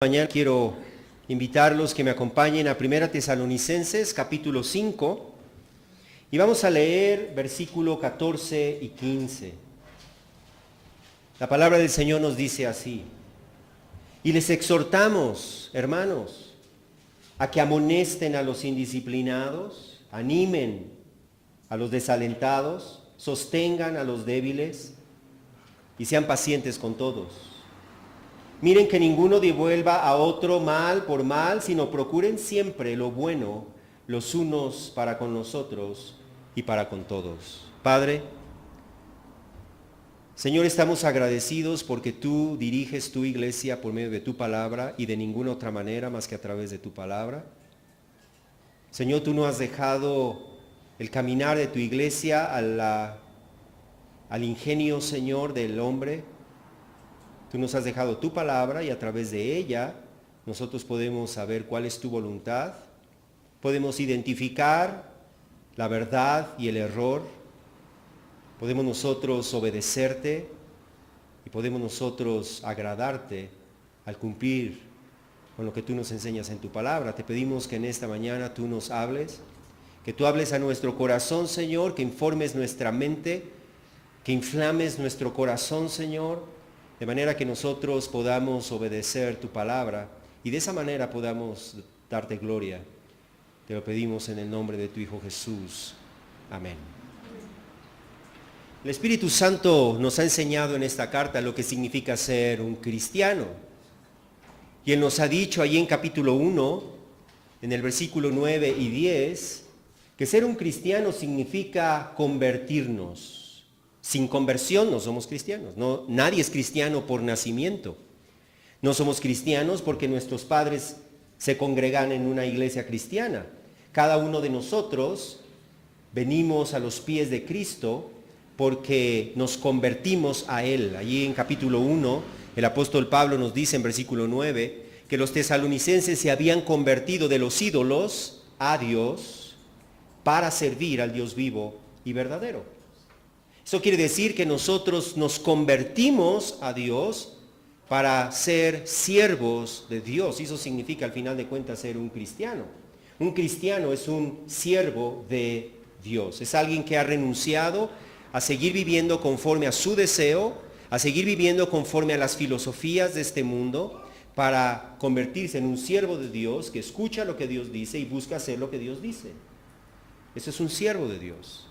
Mañana quiero invitarlos que me acompañen a 1 Tesalonicenses capítulo 5 y vamos a leer versículo 14 y 15. La palabra del Señor nos dice así: y les exhortamos, hermanos, a que amonesten a los indisciplinados, animen a los desalentados, sostengan a los débiles y sean pacientes con todos. Miren que ninguno devuelva a otro mal por mal, sino procuren siempre lo bueno los unos para con los otros y para con todos. Padre, Señor, estamos agradecidos porque tú diriges tu iglesia por medio de tu palabra y de ninguna otra manera más que a través de tu palabra. Señor, tú no has dejado el caminar de tu iglesia al ingenio, Señor, del hombre. Tú nos has dejado tu palabra y a través de ella nosotros podemos saber cuál es tu voluntad, podemos identificar la verdad y el error, podemos nosotros obedecerte y podemos nosotros agradarte al cumplir con lo que tú nos enseñas en tu palabra. Te pedimos que en esta mañana tú nos hables, que tú hables a nuestro corazón, Señor, que informes nuestra mente, que inflames nuestro corazón, Señor, de manera que nosotros podamos obedecer tu palabra y de esa manera podamos darte gloria. Te lo pedimos en el nombre de tu Hijo Jesús. Amén. El Espíritu Santo nos ha enseñado en esta carta lo que significa ser un cristiano. Y Él nos ha dicho allí en capítulo 1, en el versículo 9 y 10, que ser un cristiano significa convertirnos. Sin conversión no somos cristianos. No, nadie es cristiano por nacimiento. No somos cristianos porque nuestros padres se congregan en una iglesia cristiana. Cada uno de nosotros venimos a los pies de Cristo porque nos convertimos a Él. Allí en capítulo 1, el apóstol Pablo nos dice en versículo 9 que los tesalonicenses se habían convertido de los ídolos a Dios para servir al Dios vivo y verdadero. Eso quiere decir que nosotros nos convertimos a Dios para ser siervos de Dios. Y eso significa al final de cuentas ser un cristiano. Un cristiano es un siervo de Dios. Es alguien que ha renunciado a seguir viviendo conforme a su deseo, a seguir viviendo conforme a las filosofías de este mundo, para convertirse en un siervo de Dios que escucha lo que Dios dice y busca hacer lo que Dios dice. Eso es un siervo de Dios.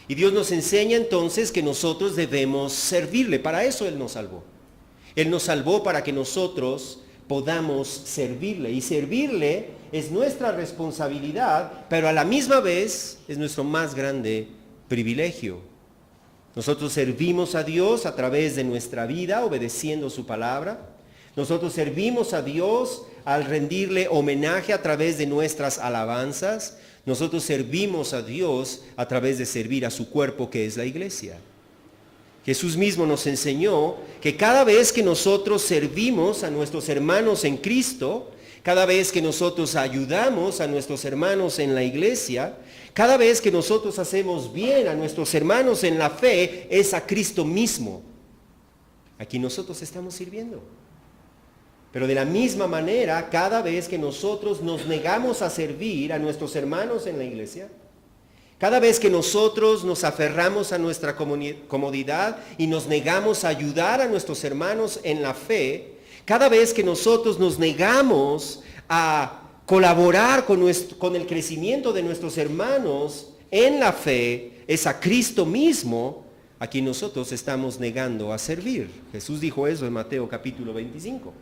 Y Dios nos enseña entonces que nosotros debemos servirle. Para eso Él nos salvó. Él nos salvó para que nosotros podamos servirle. Y servirle es nuestra responsabilidad, pero a la misma vez es nuestro más grande privilegio. Nosotros servimos a Dios a través de nuestra vida, obedeciendo su palabra. Nosotros servimos a Dios al rendirle homenaje a través de nuestras alabanzas. Nosotros servimos a Dios a través de servir a su cuerpo, que es la iglesia. Jesús mismo nos enseñó que cada vez que nosotros servimos a nuestros hermanos en Cristo, cada vez que nosotros ayudamos a nuestros hermanos en la iglesia, cada vez que nosotros hacemos bien a nuestros hermanos en la fe, es a Cristo mismo. Aquí nosotros estamos sirviendo. Pero de la misma manera, cada vez que nosotros nos negamos a servir a nuestros hermanos en la iglesia, cada vez que nosotros nos aferramos a nuestra comodidad y nos negamos a ayudar a nuestros hermanos en la fe, cada vez que nosotros nos negamos a colaborar con el crecimiento de nuestros hermanos en la fe, es a Cristo mismo a quien nosotros estamos negando a servir. Jesús dijo eso en Mateo capítulo 25.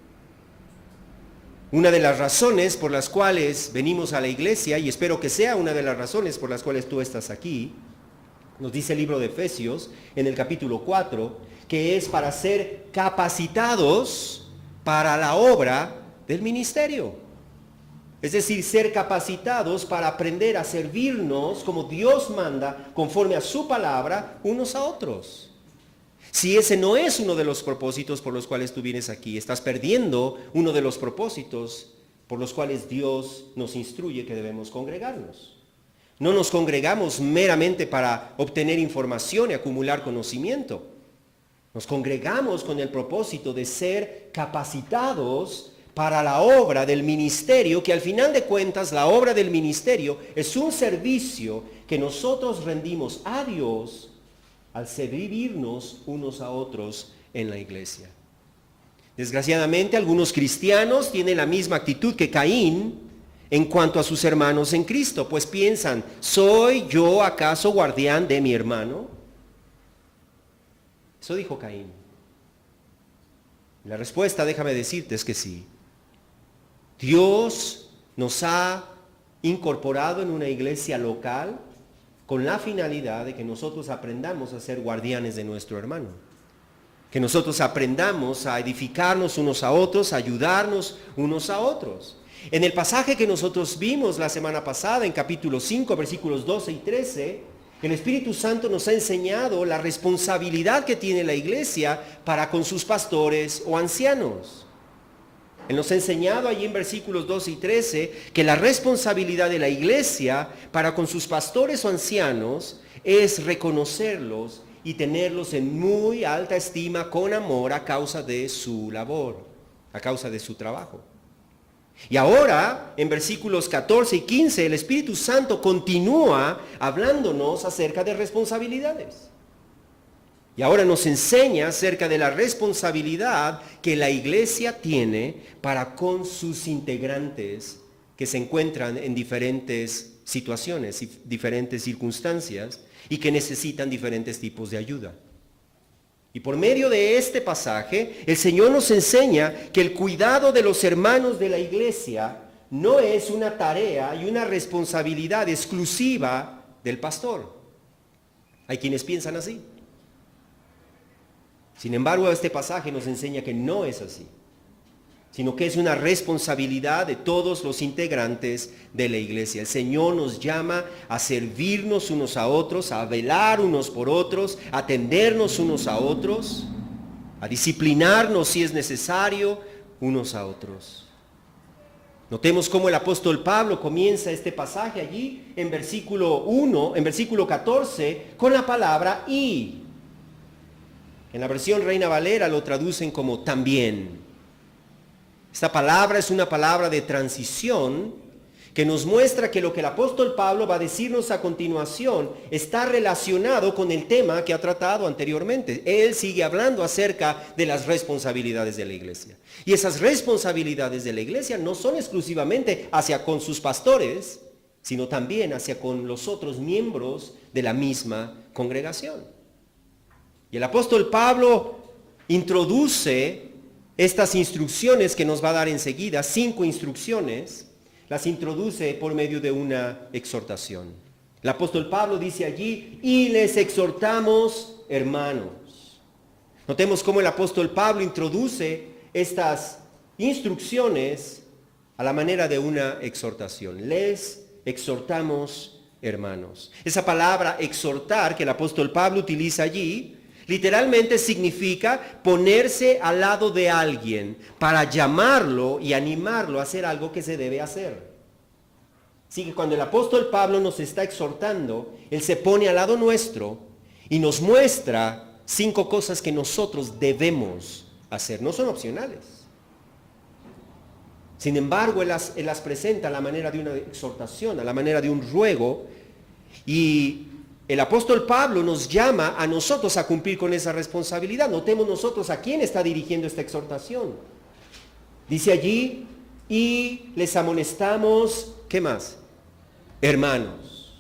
Una de las razones por las cuales venimos a la iglesia, y espero que sea una de las razones por las cuales tú estás aquí, nos dice el libro de Efesios en el capítulo 4, que es para ser capacitados para la obra del ministerio. Es decir, ser capacitados para aprender a servirnos como Dios manda, conforme a su palabra, unos a otros. Si ese no es uno de los propósitos por los cuales tú vienes aquí, estás perdiendo uno de los propósitos por los cuales Dios nos instruye que debemos congregarnos. No nos congregamos meramente para obtener información y acumular conocimiento. Nos congregamos con el propósito de ser capacitados para la obra del ministerio, que al final de cuentas la obra del ministerio es un servicio que nosotros rendimos a Dios al servirnos unos a otros en la iglesia. Desgraciadamente, algunos cristianos tienen la misma actitud que Caín en cuanto a sus hermanos en Cristo, pues piensan, ¿soy yo acaso guardián de mi hermano? Eso dijo Caín. La respuesta, déjame decirte, es que sí. Dios nos ha incorporado en una iglesia local con la finalidad de que nosotros aprendamos a ser guardianes de nuestro hermano. Que nosotros aprendamos a edificarnos unos a otros, a ayudarnos unos a otros. En el pasaje que nosotros vimos la semana pasada, en capítulo 5, versículos 12 y 13, el Espíritu Santo nos ha enseñado la responsabilidad que tiene la iglesia para con sus pastores o ancianos. Él nos ha enseñado allí en versículos 12 y 13 que la responsabilidad de la iglesia para con sus pastores o ancianos es reconocerlos y tenerlos en muy alta estima con amor a causa de su labor, a causa de su trabajo. Y ahora, en versículos 14 y 15, el Espíritu Santo continúa hablándonos acerca de responsabilidades. Y ahora nos enseña acerca de la responsabilidad que la iglesia tiene para con sus integrantes que se encuentran en diferentes situaciones y diferentes circunstancias y que necesitan diferentes tipos de ayuda. Y por medio de este pasaje, el Señor nos enseña que el cuidado de los hermanos de la iglesia no es una tarea y una responsabilidad exclusiva del pastor. Hay quienes piensan así. Sin embargo, este pasaje nos enseña que no es así, sino que es una responsabilidad de todos los integrantes de la iglesia. El Señor nos llama a servirnos unos a otros, a velar unos por otros, a atendernos unos a otros, a disciplinarnos si es necesario unos a otros. Notemos cómo el apóstol Pablo comienza este pasaje allí en versículo 14, con la palabra y. En la versión Reina Valera lo traducen como también. Esta palabra es una palabra de transición que nos muestra que lo que el apóstol Pablo va a decirnos a continuación está relacionado con el tema que ha tratado anteriormente. Él sigue hablando acerca de las responsabilidades de la iglesia. Y esas responsabilidades de la iglesia no son exclusivamente hacia con sus pastores, sino también hacia con los otros miembros de la misma congregación. Y el apóstol Pablo introduce estas instrucciones que nos va a dar enseguida, 5 instrucciones, las introduce por medio de una exhortación. El apóstol Pablo dice allí, y les exhortamos, hermanos. Notemos cómo el apóstol Pablo introduce estas instrucciones a la manera de una exhortación. Les exhortamos, hermanos. Esa palabra exhortar que el apóstol Pablo utiliza allí, literalmente significa ponerse al lado de alguien para llamarlo y animarlo a hacer algo que se debe hacer. Así que cuando el apóstol Pablo nos está exhortando, él se pone al lado nuestro y nos muestra 5 cosas que nosotros debemos hacer. No son opcionales. Sin embargo, él las presenta a la manera de una exhortación, a la manera de un ruego, y el apóstol Pablo nos llama a nosotros a cumplir con esa responsabilidad. Notemos nosotros a quién está dirigiendo esta exhortación. Dice allí, y les amonestamos, ¿qué más? Hermanos.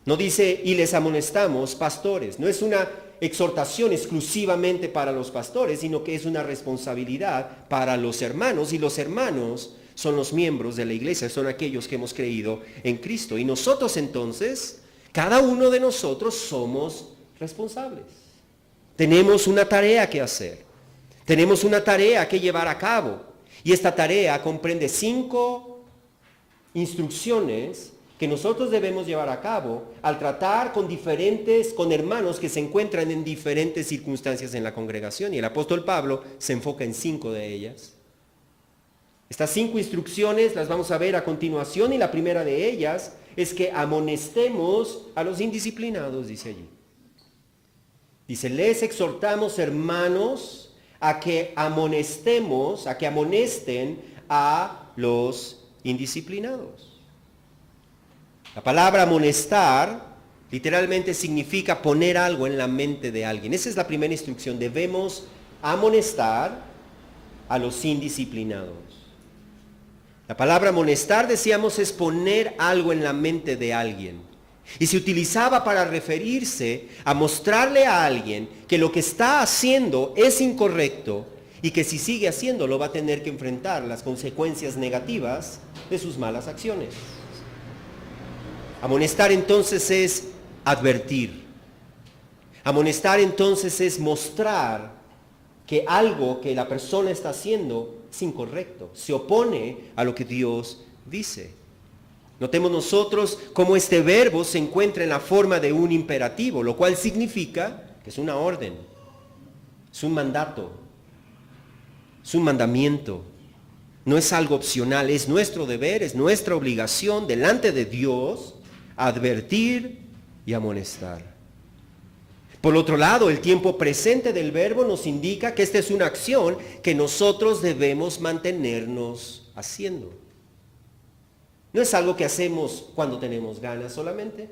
No dice, y les amonestamos pastores. No es una exhortación exclusivamente para los pastores, sino que es una responsabilidad para los hermanos. Y los hermanos son los miembros de la iglesia, son aquellos que hemos creído en Cristo. Y nosotros entonces, cada uno de nosotros somos responsables. Tenemos una tarea que hacer. Tenemos una tarea que llevar a cabo. Y esta tarea comprende 5 instrucciones que nosotros debemos llevar a cabo al tratar con hermanos que se encuentran en diferentes circunstancias en la congregación. Y el apóstol Pablo se enfoca en 5 de ellas. Estas 5 instrucciones las vamos a ver a continuación, y la primera de ellas es que amonestemos a los indisciplinados, dice allí. Dice, les exhortamos, hermanos, a que amonesten a los indisciplinados. La palabra amonestar literalmente significa poner algo en la mente de alguien. Esa es la primera instrucción. Debemos amonestar a los indisciplinados. La palabra amonestar, decíamos, es poner algo en la mente de alguien. Y se utilizaba para referirse a mostrarle a alguien que lo que está haciendo es incorrecto y que si sigue haciéndolo va a tener que enfrentar las consecuencias negativas de sus malas acciones. Amonestar entonces es advertir. Amonestar entonces es mostrar que algo que la persona está haciendo es incorrecto, se opone a lo que Dios dice. Notemos nosotros cómo este verbo se encuentra en la forma de un imperativo, lo cual significa que es una orden, es un mandato, es un mandamiento. No es algo opcional, es nuestro deber, es nuestra obligación delante de Dios advertir y amonestar. Por otro lado, el tiempo presente del verbo nos indica que esta es una acción que nosotros debemos mantenernos haciendo. No es algo que hacemos cuando tenemos ganas solamente.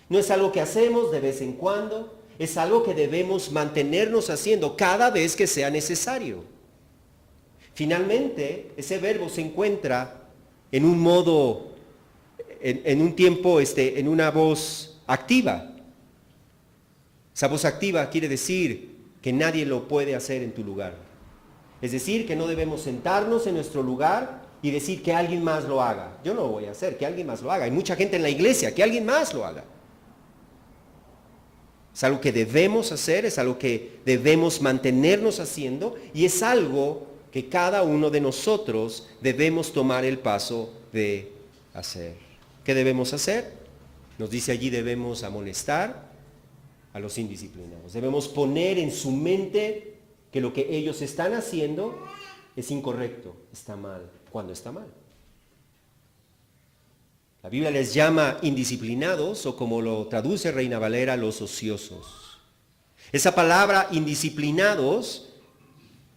No es algo que hacemos de vez en cuando. Es algo que debemos mantenernos haciendo cada vez que sea necesario. Finalmente, ese verbo se encuentra en un modo, en un tiempo, en una voz activa. Esa voz activa quiere decir que nadie lo puede hacer en tu lugar. Es decir, que no debemos sentarnos en nuestro lugar y decir que alguien más lo haga. Yo no lo voy a hacer, que alguien más lo haga. Hay mucha gente en la iglesia, que alguien más lo haga. Es algo que debemos hacer, es algo que debemos mantenernos haciendo y es algo que cada uno de nosotros debemos tomar el paso de hacer. ¿Qué debemos hacer? Nos dice allí, debemos amonestar a los indisciplinados. Debemos poner en su mente que lo que ellos están haciendo es incorrecto, está mal, cuando está mal. La Biblia les llama indisciplinados o como lo traduce Reina Valera, los ociosos. Esa palabra indisciplinados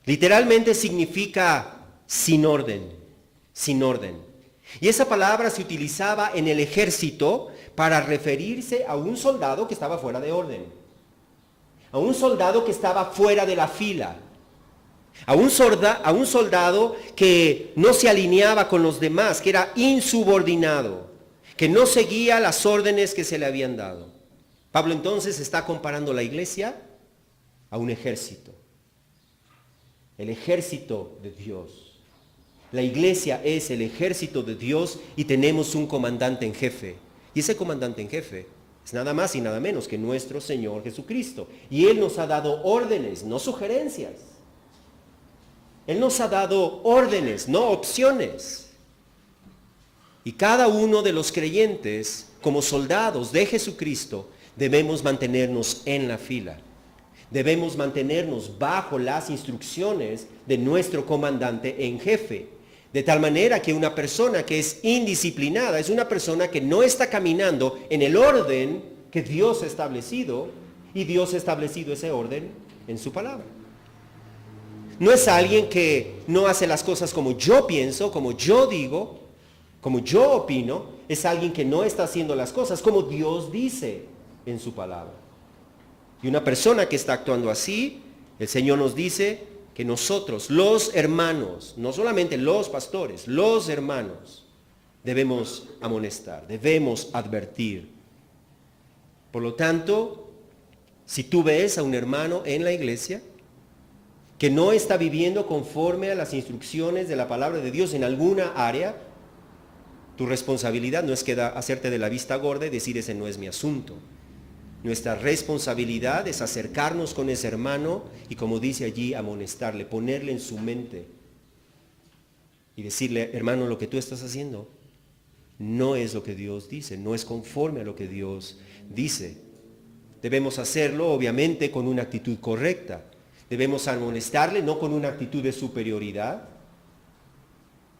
literalmente significa sin orden, sin orden. Y esa palabra se utilizaba en el ejército para referirse a un soldado que estaba fuera de orden, a un soldado que estaba fuera de la fila, a un soldado que no se alineaba con los demás, que era insubordinado, que no seguía las órdenes que se le habían dado. Pablo entonces está comparando la iglesia a un ejército, el ejército de Dios. La iglesia es el ejército de Dios y tenemos un comandante en jefe. Y ese comandante en jefe es nada más y nada menos que nuestro Señor Jesucristo. Y Él nos ha dado órdenes, no sugerencias. Él nos ha dado órdenes, no opciones. Y cada uno de los creyentes, como soldados de Jesucristo, debemos mantenernos en la fila. Debemos mantenernos bajo las instrucciones de nuestro comandante en jefe. De tal manera que una persona que es indisciplinada es una persona que no está caminando en el orden que Dios ha establecido, y Dios ha establecido ese orden en su palabra. No es alguien que no hace las cosas como yo pienso, como yo digo, como yo opino. Es alguien que no está haciendo las cosas como Dios dice en su palabra. Y una persona que está actuando así, el Señor nos dice que nosotros, los hermanos, no solamente los pastores, los hermanos, debemos amonestar, debemos advertir. Por lo tanto, si tú ves a un hermano en la iglesia que no está viviendo conforme a las instrucciones de la palabra de Dios en alguna área, tu responsabilidad no es hacerte de la vista gorda y decir ese no es mi asunto. Nuestra responsabilidad es acercarnos con ese hermano y, como dice allí, amonestarle, ponerle en su mente y decirle, hermano, lo que tú estás haciendo no es lo que Dios dice, no es conforme a lo que Dios dice. Debemos hacerlo, obviamente, con una actitud correcta. Debemos amonestarle, no con una actitud de superioridad,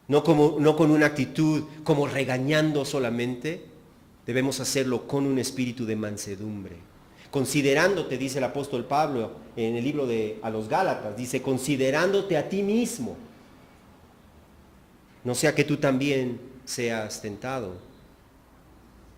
no con una actitud como regañando solamente. Debemos hacerlo con un espíritu de mansedumbre, Considerándote, dice el apóstol Pablo en el libro a los Gálatas, dice, considerándote a ti mismo. No sea que tú también seas tentado.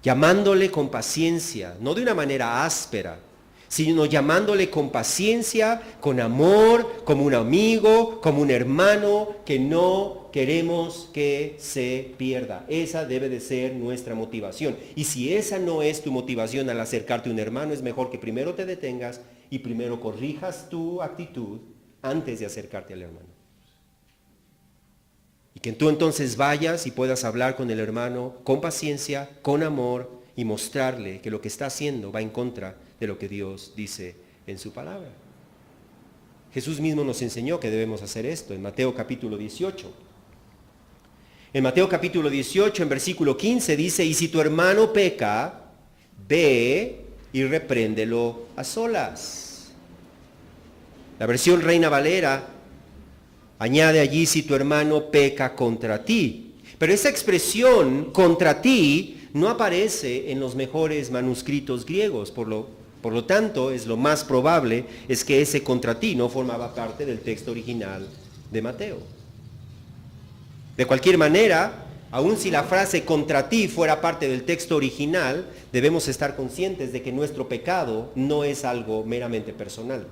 Llamándole con paciencia, no de una manera áspera, sino llamándole con paciencia, con amor, como un amigo, como un hermano, que no queremos que se pierda. Esa debe de ser nuestra motivación. Y si esa no es tu motivación al acercarte a un hermano, es mejor que primero te detengas y primero corrijas tu actitud antes de acercarte al hermano. Y que tú entonces vayas y puedas hablar con el hermano con paciencia, con amor, y mostrarle que lo que está haciendo va en contra de lo que Dios dice en su palabra. Jesús mismo nos enseñó que debemos hacer esto en Mateo capítulo 18. En Mateo capítulo 18, en versículo 15 dice, y si tu hermano peca, ve y repréndelo a solas. La versión Reina Valera añade allí, si tu hermano peca contra ti. Pero esa expresión, contra ti, no aparece en los mejores manuscritos griegos, por lo tanto, es lo más probable es que ese contra ti no formaba parte del texto original de Mateo. De cualquier manera, aun si la frase contra ti fuera parte del texto original, debemos estar conscientes de que nuestro pecado no es algo meramente personal.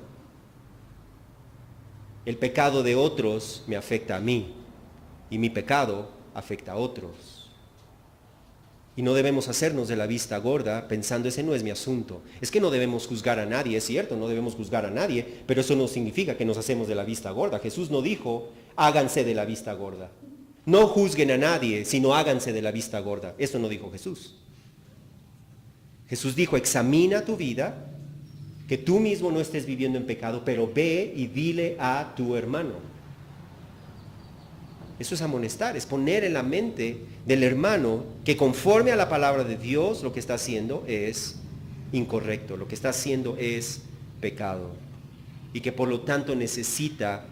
El pecado de otros me afecta a mí y mi pecado afecta a otros. Y no debemos hacernos de la vista gorda pensando ese no es mi asunto. Es que no debemos juzgar a nadie, es cierto, no debemos juzgar a nadie, pero eso no significa que nos hacemos de la vista gorda. Jesús no dijo, háganse de la vista gorda. No juzguen a nadie, sino háganse de la vista gorda. Eso no dijo Jesús. Jesús dijo, examina tu vida, que tú mismo no estés viviendo en pecado, pero ve y dile a tu hermano. Eso es amonestar, es poner en la mente del hermano que conforme a la palabra de Dios lo que está haciendo es incorrecto, lo que está haciendo es pecado y que por lo tanto necesita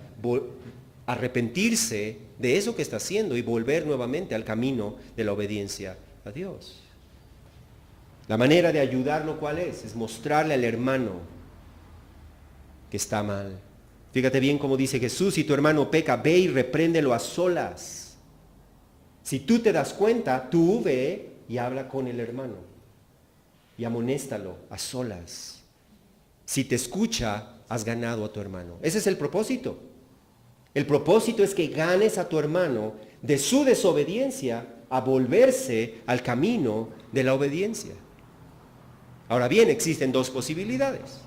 arrepentirse de eso que está haciendo y volver nuevamente al camino de la obediencia a Dios. La manera de ayudarlo, ¿cuál es? Es mostrarle al hermano que está mal. Fíjate bien cómo dice Jesús, si tu hermano peca, ve y repréndelo a solas. Si tú te das cuenta, tú ve y habla con el hermano y amonéstalo a solas. Si te escucha, has ganado a tu hermano. Ese es el propósito. El propósito es que ganes a tu hermano de su desobediencia a volverse al camino de la obediencia. Ahora bien, existen dos posibilidades.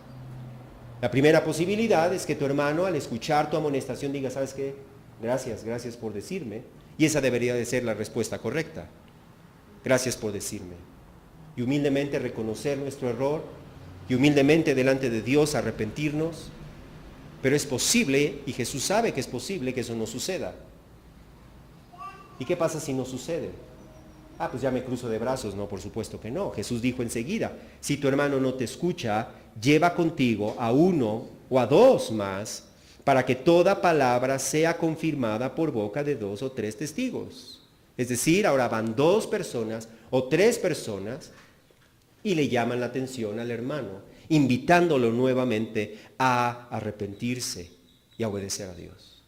La primera posibilidad es que tu hermano al escuchar tu amonestación diga, ¿sabes qué? Gracias por decirme. Y esa debería de ser la respuesta correcta. Gracias por decirme. Y humildemente reconocer nuestro error y humildemente delante de Dios arrepentirnos. Pero es posible, y Jesús sabe que es posible que eso no suceda. ¿Y qué pasa si no sucede? Pues ya me cruzo de brazos. No, por supuesto que no. Jesús dijo enseguida, si tu hermano no te escucha, lleva contigo a uno o a dos más, para que toda palabra sea confirmada por boca de 2 o 3 testigos. Es decir, ahora van 2 personas o 3 personas y le llaman la atención al hermano, invitándolo nuevamente a arrepentirse y a obedecer a Dios.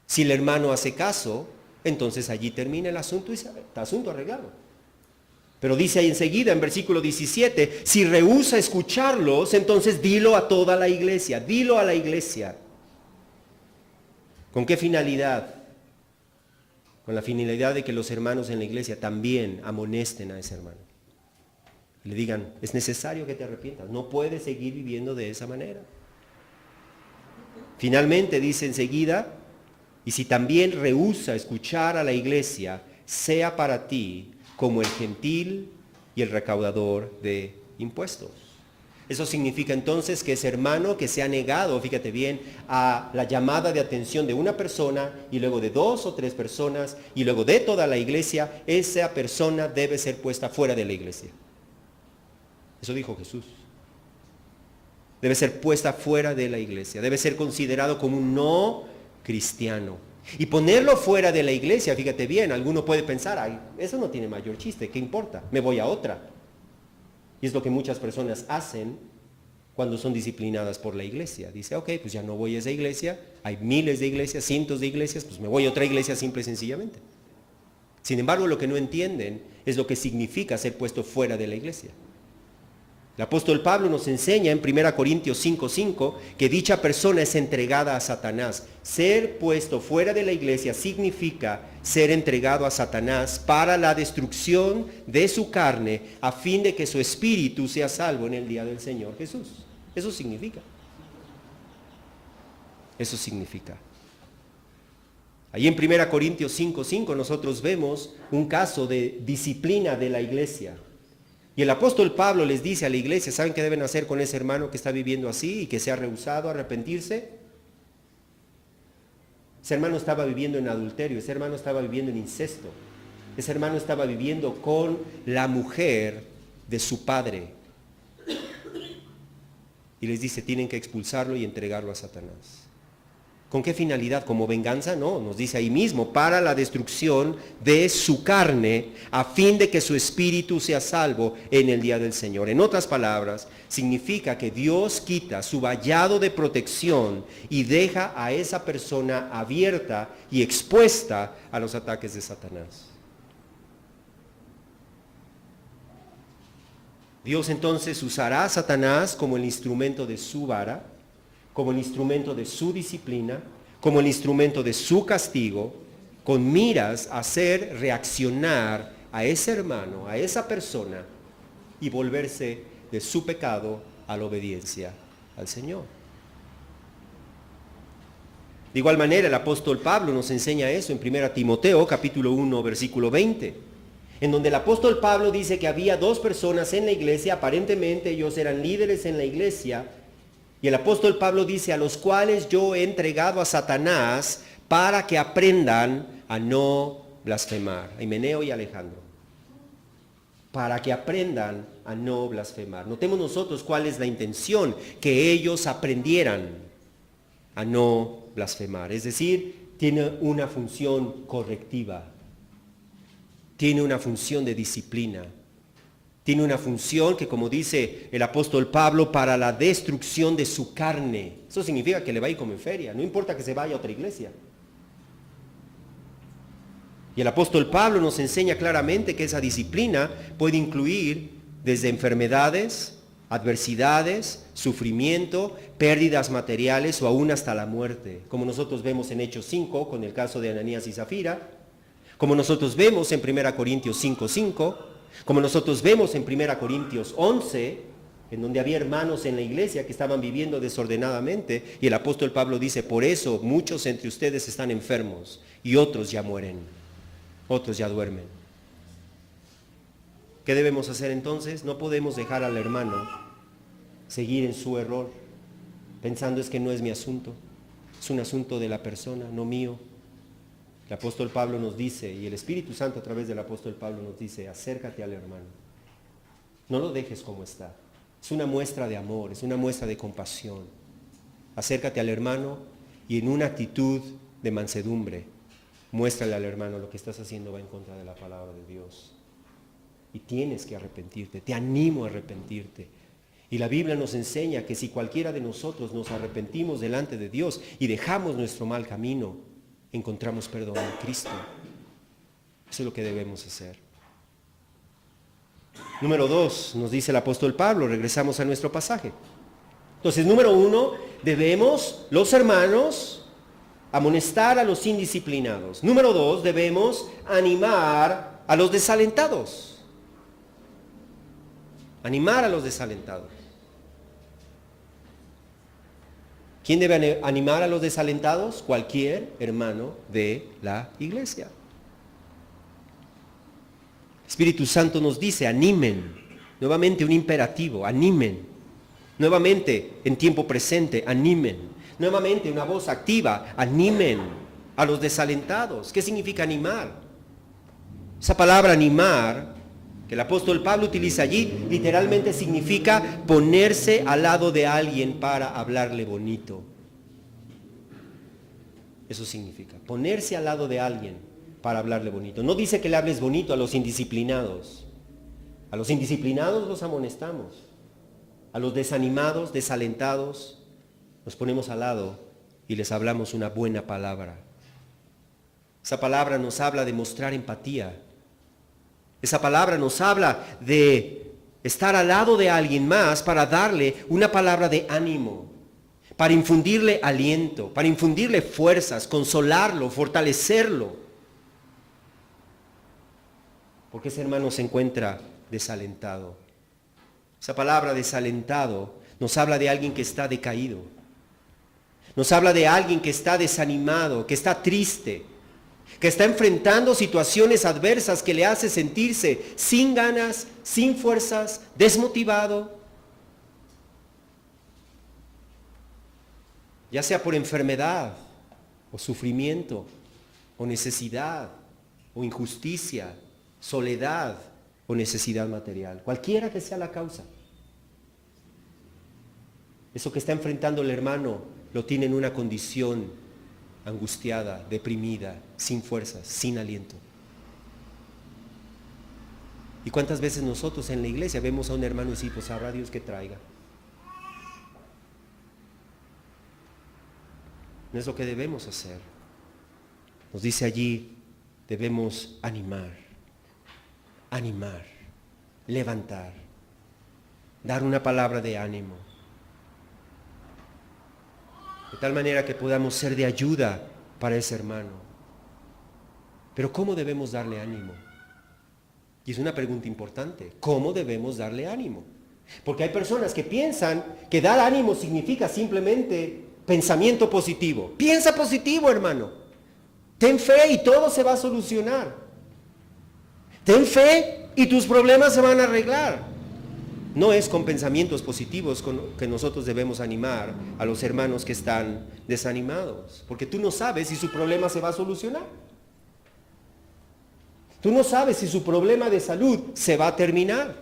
Si el hermano hace caso, entonces allí termina el asunto y está asunto arreglado. Pero dice ahí enseguida en versículo 17, si rehúsa escucharlos, entonces dilo a toda la iglesia, dilo a la iglesia. ¿Con qué finalidad? Con la finalidad de que los hermanos en la iglesia también amonesten a ese hermano. Le digan, es necesario que te arrepientas, no puedes seguir viviendo de esa manera. Finalmente dice enseguida, y si también rehúsa escuchar a la iglesia, sea para ti como el gentil y el recaudador de impuestos. Eso significa entonces que ese hermano que se ha negado, fíjate bien, a la llamada de atención de una persona y luego de 2 o 3 personas y luego de toda la iglesia, esa persona debe ser puesta fuera de la iglesia. Eso dijo Jesús. Debe ser puesta fuera de la iglesia, debe ser considerado como un no cristiano. Y ponerlo fuera de la iglesia, fíjate bien, alguno puede pensar, ay, eso no tiene mayor chiste, ¿qué importa? Me voy a otra. Y Y es lo que muchas personas hacen cuando son disciplinadas por la iglesia. Dice, ok, pues ya no voy a esa iglesia, hay miles de iglesias, cientos de iglesias, pues me voy a otra iglesia simple y sencillamente. Sin embargo, lo que no entienden es lo que significa ser puesto fuera de la iglesia. El apóstol Pablo nos enseña en 1 Corintios 5:5 que dicha persona es entregada a Satanás. Ser puesto fuera de la iglesia significa ser entregado a Satanás para la destrucción de su carne, a fin de que su espíritu sea salvo en el día del Señor Jesús. Eso significa. Eso significa. Ahí en 1 Corintios 5:5 nosotros vemos un caso de disciplina de la iglesia. Y el apóstol Pablo les dice a la iglesia, ¿saben qué deben hacer con ese hermano que está viviendo así y que se ha rehusado a arrepentirse? Ese hermano estaba viviendo en adulterio, ese hermano estaba viviendo en incesto, ese hermano estaba viviendo con la mujer de su padre. Y les dice, tienen que expulsarlo y entregarlo a Satanás. ¿Con qué finalidad? ¿Como venganza? No, nos dice ahí mismo, para la destrucción de su carne, a fin de que su espíritu sea salvo en el día del Señor. En otras palabras, significa que Dios quita su vallado de protección y deja a esa persona abierta y expuesta a los ataques de Satanás. Dios entonces usará a Satanás como el instrumento de su vara, como el instrumento de su disciplina, como el instrumento de su castigo, con miras a hacer reaccionar a ese hermano, a esa persona, y volverse de su pecado a la obediencia al Señor. De igual manera, el apóstol Pablo nos enseña eso en 1 Timoteo, capítulo 1, versículo 20, en donde el apóstol Pablo dice que había dos personas en la iglesia, aparentemente ellos eran líderes en la iglesia, y el apóstol Pablo dice, a los cuales yo he entregado a Satanás para que aprendan a no blasfemar. A Himeneo y Alejandro. Para que aprendan a no blasfemar. Notemos nosotros cuál es la intención, que ellos aprendieran a no blasfemar. Es decir, tiene una función correctiva. Tiene una función de disciplina. Tiene una función que, como dice el apóstol Pablo, para la destrucción de su carne. Eso significa que le va a ir como en feria, no importa que se vaya a otra iglesia. Y el apóstol Pablo nos enseña claramente que esa disciplina puede incluir desde enfermedades, adversidades, sufrimiento, pérdidas materiales o aún hasta la muerte. Como nosotros vemos en Hechos 5 con el caso de Ananías y Zafira, como nosotros vemos en 1 Corintios 5:5, como nosotros vemos en 1 Corintios 11, en donde había hermanos en la iglesia que estaban viviendo desordenadamente, y el apóstol Pablo dice, por eso muchos entre ustedes están enfermos y otros ya mueren, otros ya duermen. ¿Qué debemos hacer entonces? No podemos dejar al hermano seguir en su error, pensando es que no es mi asunto, es un asunto de la persona, no mío. El apóstol Pablo nos dice, y el Espíritu Santo a través del apóstol Pablo nos dice, acércate al hermano. No lo dejes como está. Es una muestra de amor, es una muestra de compasión. Acércate al hermano y en una actitud de mansedumbre, muéstrale al hermano lo que estás haciendo va en contra de la palabra de Dios. Y tienes que arrepentirte, te animo a arrepentirte. Y la Biblia nos enseña que si cualquiera de nosotros nos arrepentimos delante de Dios y dejamos nuestro mal camino, encontramos perdón en Cristo. Eso es lo que debemos hacer. Número 2, nos dice el apóstol Pablo, regresamos a nuestro pasaje. Entonces, número 1, debemos, los hermanos, amonestar a los indisciplinados. Número 2, debemos animar a los desalentados. Animar a los desalentados. ¿Quién debe animar a los desalentados? Cualquier hermano de la iglesia. El Espíritu Santo nos dice, animen. Nuevamente un imperativo, animen. Nuevamente en tiempo presente, animen. Nuevamente una voz activa, animen a los desalentados. ¿Qué significa animar? Esa palabra animar, que el apóstol Pablo utiliza allí, literalmente significa ponerse al lado de alguien para hablarle bonito. Eso significa, ponerse al lado de alguien para hablarle bonito. No dice que le hables bonito a los indisciplinados, A los indisciplinados los amonestamos. A los desanimados, desalentados, nos ponemos al lado y les hablamos una buena palabra. Esa palabra nos habla de mostrar empatía. Esa palabra nos habla de estar al lado de alguien más para darle una palabra de ánimo, para infundirle aliento, para infundirle fuerzas, consolarlo, fortalecerlo. Porque ese hermano se encuentra desalentado. Esa palabra desalentado nos habla de alguien que está decaído. Nos habla de alguien que está desanimado, que está triste, que está enfrentando situaciones adversas que le hace sentirse sin ganas, sin fuerzas, desmotivado. Ya sea por enfermedad, o sufrimiento, o necesidad, o injusticia, soledad, o necesidad material. Cualquiera que sea la causa. Eso que está enfrentando el hermano lo tiene en una condición angustiada, deprimida, sin fuerzas, sin aliento. ¿Y cuántas veces nosotros en la iglesia vemos a un hermano y decimos, pues sabrá Dios que traiga? No es lo que debemos hacer. Nos dice allí, debemos animar, levantar, dar una palabra de ánimo. De tal manera que podamos ser de ayuda para ese hermano. Pero ¿cómo debemos darle ánimo? Y es una pregunta importante. ¿Cómo debemos darle ánimo? Porque hay personas que piensan que dar ánimo significa simplemente pensamiento positivo. Piensa positivo, hermano. Ten fe y todo se va a solucionar. Ten fe y tus problemas se van a arreglar. No es con pensamientos positivos que nosotros debemos animar a los hermanos que están desanimados, porque tú no sabes si su problema se va a solucionar. Tú no sabes si su problema de salud se va a terminar.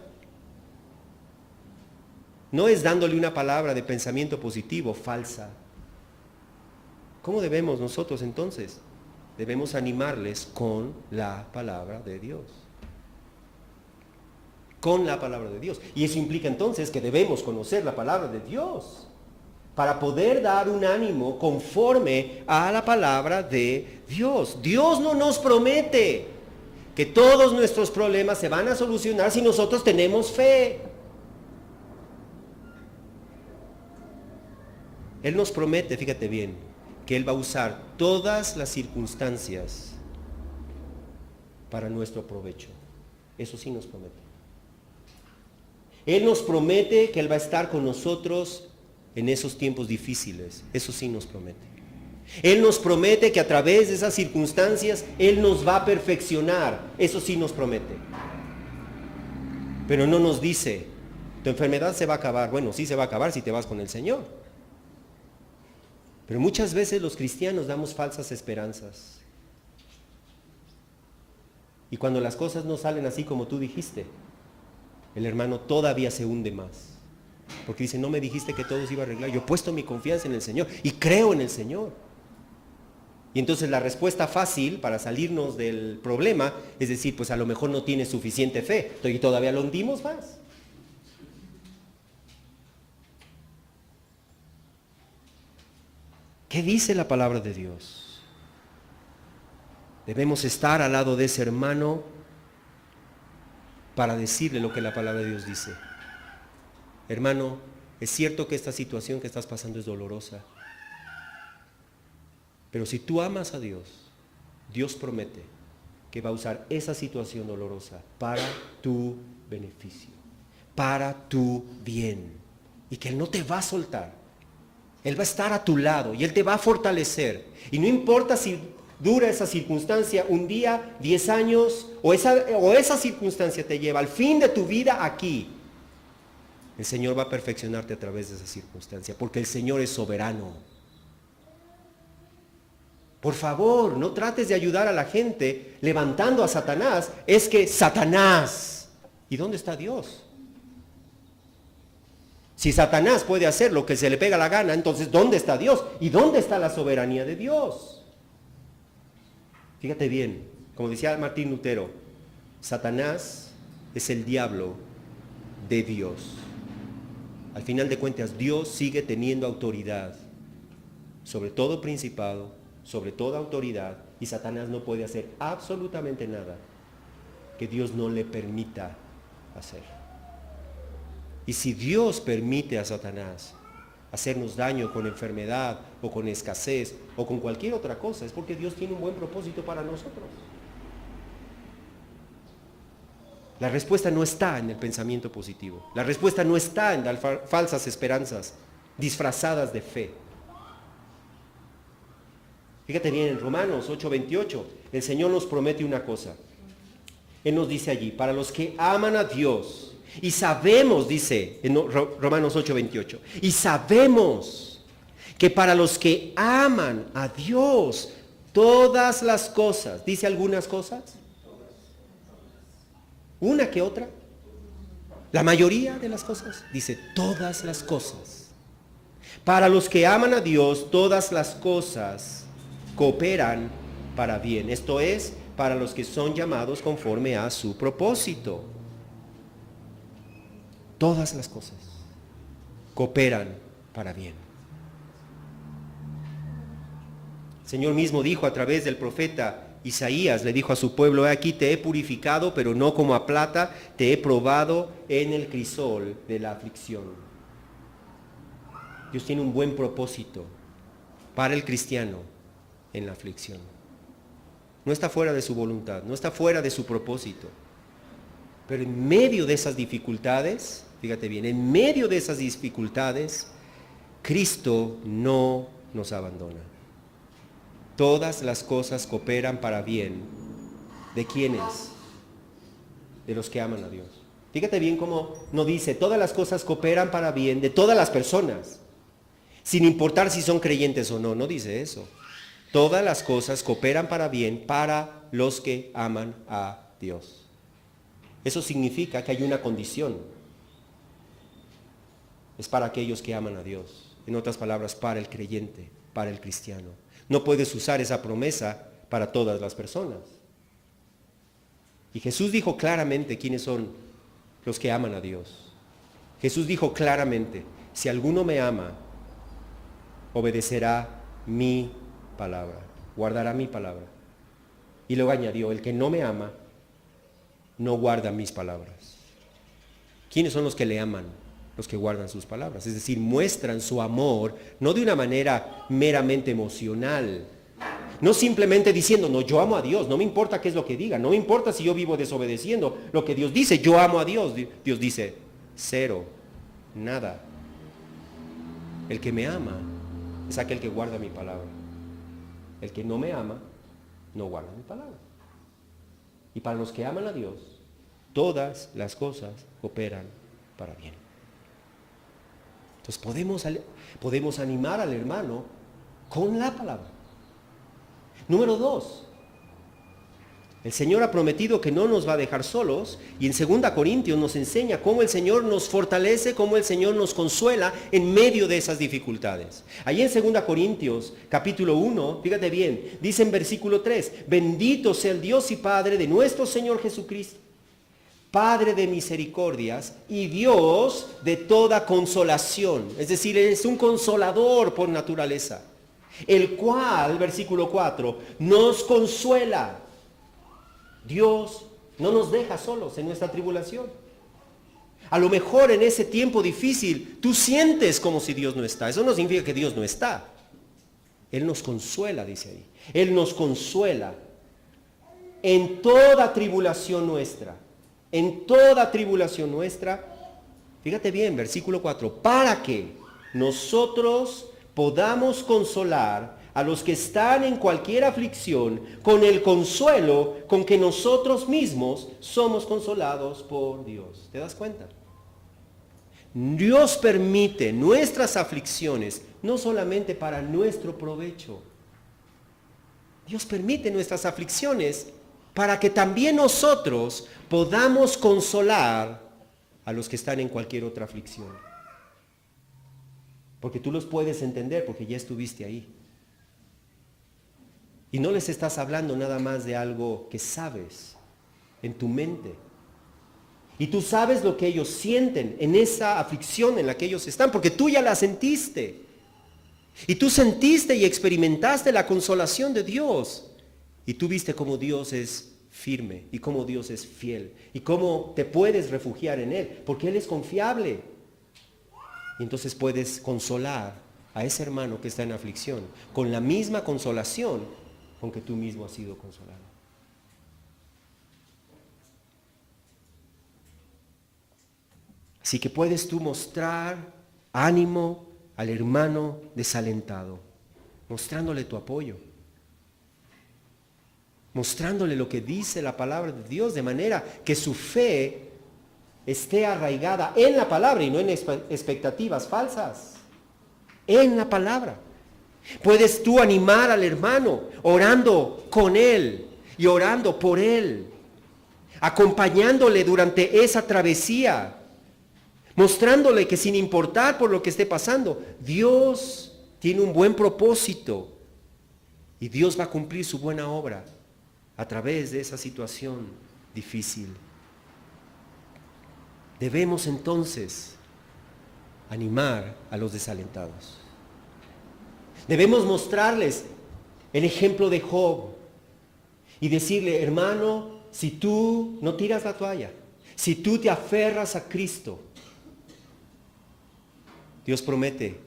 No es dándole una palabra de pensamiento positivo falsa. ¿Cómo debemos nosotros entonces? Debemos animarles con la palabra de Dios. Con la palabra de Dios. Y eso implica entonces que debemos conocer la palabra de Dios para poder dar un ánimo conforme a la palabra de Dios. Dios no nos promete que todos nuestros problemas se van a solucionar si nosotros tenemos fe. Él nos promete, fíjate bien, que Él va a usar todas las circunstancias para nuestro provecho. Eso sí nos promete. Él nos promete que Él va a estar con nosotros en esos tiempos difíciles. Eso sí nos promete. Él nos promete que a través de esas circunstancias Él nos va a perfeccionar. Eso sí nos promete. Pero no nos dice, tu enfermedad se va a acabar. Bueno, sí se va a acabar si te vas con el Señor. Pero muchas veces los cristianos damos falsas esperanzas. Y cuando las cosas no salen así como tú dijiste, el hermano todavía se hunde más. Porque dice, no me dijiste que todo se iba a arreglar. Yo he puesto mi confianza en el Señor y creo en el Señor. Y entonces la respuesta fácil para salirnos del problema es decir, pues a lo mejor no tienes suficiente fe. Y todavía lo hundimos más. ¿Qué dice la palabra de Dios? Debemos estar al lado de ese hermano para decirle lo que la palabra de Dios dice. Hermano, es cierto que esta situación que estás pasando es dolorosa, pero si tú amas a Dios, Dios promete que va a usar esa situación dolorosa para tu beneficio, para tu bien, y que Él no te va a soltar. Él va a estar a tu lado y Él te va a fortalecer. Y no importa si dura esa circunstancia un día, 10 años, o esa circunstancia te lleva al fin de tu vida aquí. El Señor va a perfeccionarte a través de esa circunstancia, porque el Señor es soberano. Por favor, no trates de ayudar a la gente levantando a Satanás. Es que Satanás. ¿Y dónde está Dios? Si Satanás puede hacer lo que se le pega la gana, entonces ¿dónde está Dios? ¿Y dónde está la soberanía de Dios? Fíjate bien, como decía Martín Lutero, Satanás es el diablo de Dios. Al final de cuentas, Dios sigue teniendo autoridad sobre todo principado, sobre toda autoridad, y Satanás no puede hacer absolutamente nada que Dios no le permita hacer. Y si Dios permite a Satanás hacernos daño con enfermedad o con escasez o con cualquier otra cosa, es porque Dios tiene un buen propósito para nosotros. La respuesta no está en el pensamiento positivo. La respuesta no está en dar falsas esperanzas disfrazadas de fe. Fíjate bien, en Romanos 8:28, el Señor nos promete una cosa. Él nos dice allí, para los que aman a Dios, y sabemos, dice en Romanos 8:28, y sabemos que para los que aman a Dios, todas las cosas, ¿dice algunas cosas? ¿Una que otra? La mayoría de las cosas, dice todas las cosas. Para los que aman a Dios, todas las cosas cooperan para bien. Esto es, para los que son llamados conforme a su propósito. Todas las cosas cooperan para bien. El Señor mismo dijo a través del profeta Isaías, le dijo a su pueblo, he aquí te he purificado, pero no como a plata, te he probado en el crisol de la aflicción. Dios tiene un buen propósito para el cristiano en la aflicción. No está fuera de su voluntad, no está fuera de su propósito. Pero en medio de esas dificultades, fíjate bien, en medio de esas dificultades, Cristo no nos abandona. Todas las cosas cooperan para bien. ¿De quiénes? De los que aman a Dios. Fíjate bien cómo no dice, todas las cosas cooperan para bien de todas las personas, sin importar si son creyentes o no, no dice eso. Todas las cosas cooperan para bien para los que aman a Dios. Eso significa que hay una condición. Es para aquellos que aman a Dios. En otras palabras, para el creyente, para el cristiano. No puedes usar esa promesa para todas las personas. Y Jesús dijo claramente quiénes son los que aman a Dios. Jesús dijo claramente, si alguno me ama, obedecerá mi palabra, guardará mi palabra. Y luego añadió, el que no me ama, no guarda mis palabras. ¿Quiénes son los que le aman? Los que guardan sus palabras, es decir, muestran su amor, no de una manera meramente emocional, no simplemente diciendo, no, yo amo a Dios, no me importa qué es lo que diga, no me importa si yo vivo desobedeciendo lo que Dios dice, yo amo a Dios. Dios dice, cero, nada. El que me ama es aquel que guarda mi palabra. El que no me ama, no guarda mi palabra. Y para los que aman a Dios, todas las cosas cooperan para bien. Entonces podemos animar al hermano con la palabra. Número 2, el Señor ha prometido que no nos va a dejar solos, y en 2 Corintios nos enseña cómo el Señor nos fortalece, cómo el Señor nos consuela en medio de esas dificultades. Allí en 2 Corintios capítulo 1, fíjate bien, dice en versículo 3, bendito sea el Dios y Padre de nuestro Señor Jesucristo, Padre de misericordias y Dios de toda consolación. Es decir, Él es un consolador por naturaleza, el cual, versículo 4, nos consuela. Dios no nos deja solos en nuestra tribulación. A lo mejor en ese tiempo difícil tú sientes como si Dios no está. Eso no significa que Dios no está. Él nos consuela, dice ahí. Él nos consuela en toda tribulación nuestra. En toda tribulación nuestra, fíjate bien, versículo 4, para que nosotros podamos consolar a los que están en cualquier aflicción con el consuelo con que nosotros mismos somos consolados por Dios. ¿Te das cuenta? Dios permite nuestras aflicciones no solamente para nuestro provecho. Dios permite nuestras aflicciones para que también nosotros podamos consolar a los que están en cualquier otra aflicción. Porque tú los puedes entender porque ya estuviste ahí. Y no les estás hablando nada más de algo que sabes en tu mente. Y tú sabes lo que ellos sienten en esa aflicción en la que ellos están, porque tú ya la sentiste. Y tú sentiste y experimentaste la consolación de Dios. Y tú viste cómo Dios es firme y cómo Dios es fiel y cómo te puedes refugiar en Él, porque Él es confiable. Y entonces puedes consolar a ese hermano que está en aflicción con la misma consolación con que tú mismo has sido consolado. Así que puedes tú mostrar ánimo al hermano desalentado, mostrándole tu apoyo, mostrándole lo que dice la palabra de Dios, de manera que su fe esté arraigada en la palabra y no en expectativas falsas, en la palabra. Puedes tú animar al hermano orando con él y orando por él, acompañándole durante esa travesía, mostrándole que sin importar por lo que esté pasando, Dios tiene un buen propósito y Dios va a cumplir su buena obra a través de esa situación difícil. Debemos entonces animar a los desalentados. Debemos mostrarles el ejemplo de Job y decirle, hermano, si tú no tiras la toalla, si tú te aferras a Cristo, Dios promete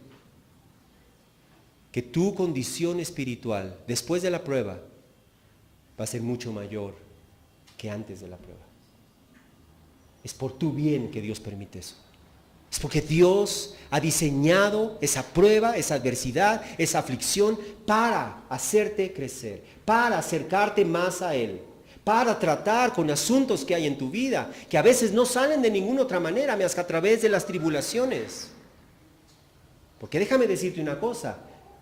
que tu condición espiritual después de la prueba va a ser mucho mayor que antes de la prueba. Es por tu bien que Dios permite eso. Es porque Dios ha diseñado esa prueba, esa adversidad, esa aflicción para hacerte crecer, para acercarte más a Él, para tratar con asuntos que hay en tu vida, que a veces no salen de ninguna otra manera más que a través de las tribulaciones. Porque déjame decirte una cosa,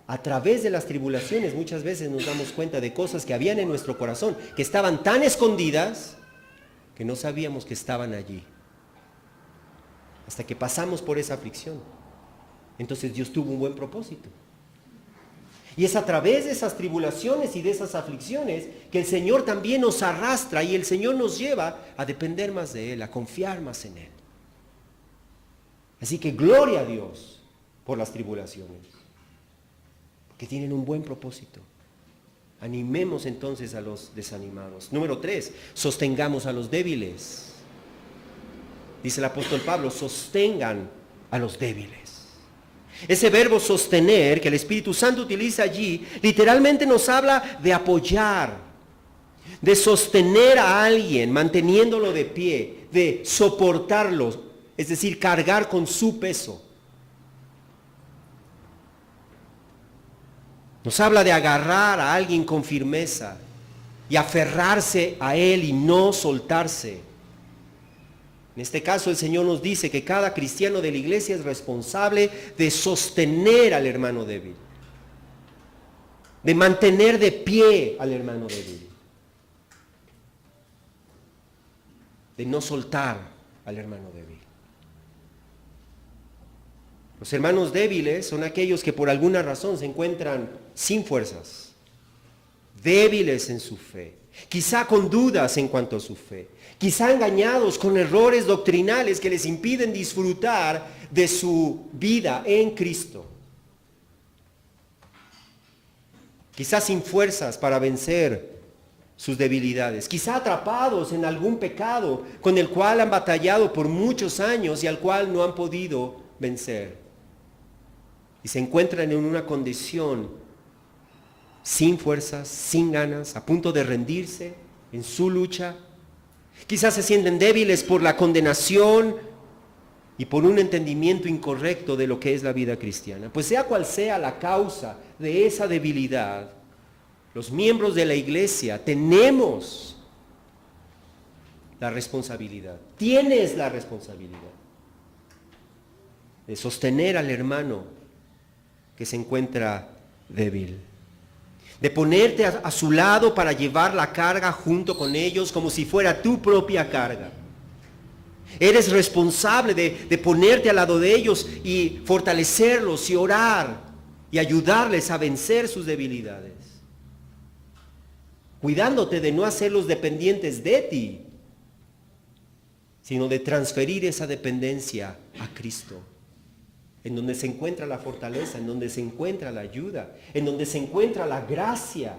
a través de las tribulaciones muchas veces nos damos cuenta de cosas que habían en nuestro corazón, que estaban tan escondidas que no sabíamos que estaban allí. Hasta que pasamos por esa aflicción. Entonces Dios tuvo un buen propósito. Y es a través de esas tribulaciones y de esas aflicciones que el Señor también nos arrastra y el Señor nos lleva a depender más de Él, a confiar más en Él. Así que gloria a Dios por las tribulaciones, porque tienen un buen propósito. Animemos entonces a los desanimados. Número 3, sostengamos a los débiles. Dice el apóstol Pablo, sostengan a los débiles. Ese verbo sostener que el Espíritu Santo utiliza allí, literalmente nos habla de apoyar, de sostener a alguien, manteniéndolo de pie, de soportarlo, es decir, cargar con su peso. Nos habla de agarrar a alguien con firmeza y aferrarse a él y no soltarse. En este caso el Señor nos dice que cada cristiano de la iglesia es responsable de sostener al hermano débil, de mantener de pie al hermano débil, de no soltar al hermano débil. Los hermanos débiles son aquellos que por alguna razón se encuentran sin fuerzas, débiles en su fe, quizá con dudas en cuanto a su fe, quizá engañados con errores doctrinales que les impiden disfrutar de su vida en Cristo, quizá sin fuerzas para vencer sus debilidades, quizá atrapados en algún pecado con el cual han batallado por muchos años y al cual no han podido vencer. Y se encuentran en una condición sin fuerzas, sin ganas, a punto de rendirse en su lucha. Quizás se sienten débiles por la condenación y por un entendimiento incorrecto de lo que es la vida cristiana. Pues sea cual sea la causa de esa debilidad, los miembros de la iglesia tenemos la responsabilidad, tienes la responsabilidad de sostener al hermano que se encuentra débil, de ponerte a su lado para llevar la carga junto con ellos como si fuera tu propia carga. Eres responsable de ponerte al lado de ellos y fortalecerlos y orar y ayudarles a vencer sus debilidades, cuidándote de no hacerlos dependientes de ti, sino de transferir esa dependencia a Cristo, en donde se encuentra la fortaleza, en donde se encuentra la ayuda, en donde se encuentra la gracia,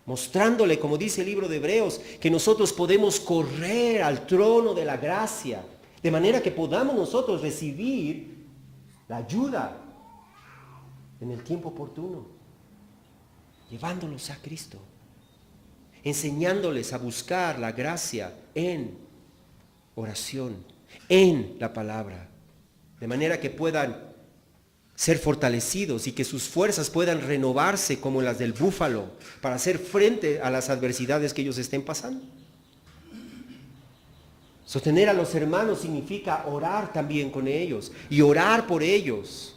mostrándole, como dice el libro de Hebreos, que nosotros podemos correr al trono de la gracia, de manera que podamos nosotros recibir la ayuda en el tiempo oportuno, llevándolos a Cristo, enseñándoles a buscar la gracia en oración, en la palabra, de manera que puedan ser fortalecidos y que sus fuerzas puedan renovarse como las del búfalo para hacer frente a las adversidades que ellos estén pasando. Sostener a los hermanos significa orar también con ellos y orar por ellos.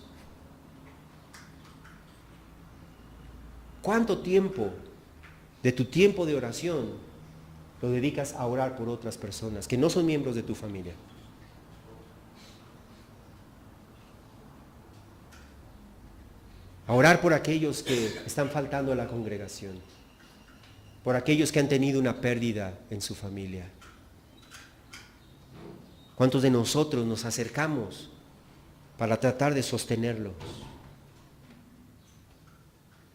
¿Cuánto tiempo de tu tiempo de oración lo dedicas a orar por otras personas que no son miembros de tu familia? A orar por aquellos que están faltando a la congregación, por aquellos que han tenido una pérdida en su familia. ¿Cuántos de nosotros nos acercamos para tratar de sostenerlos?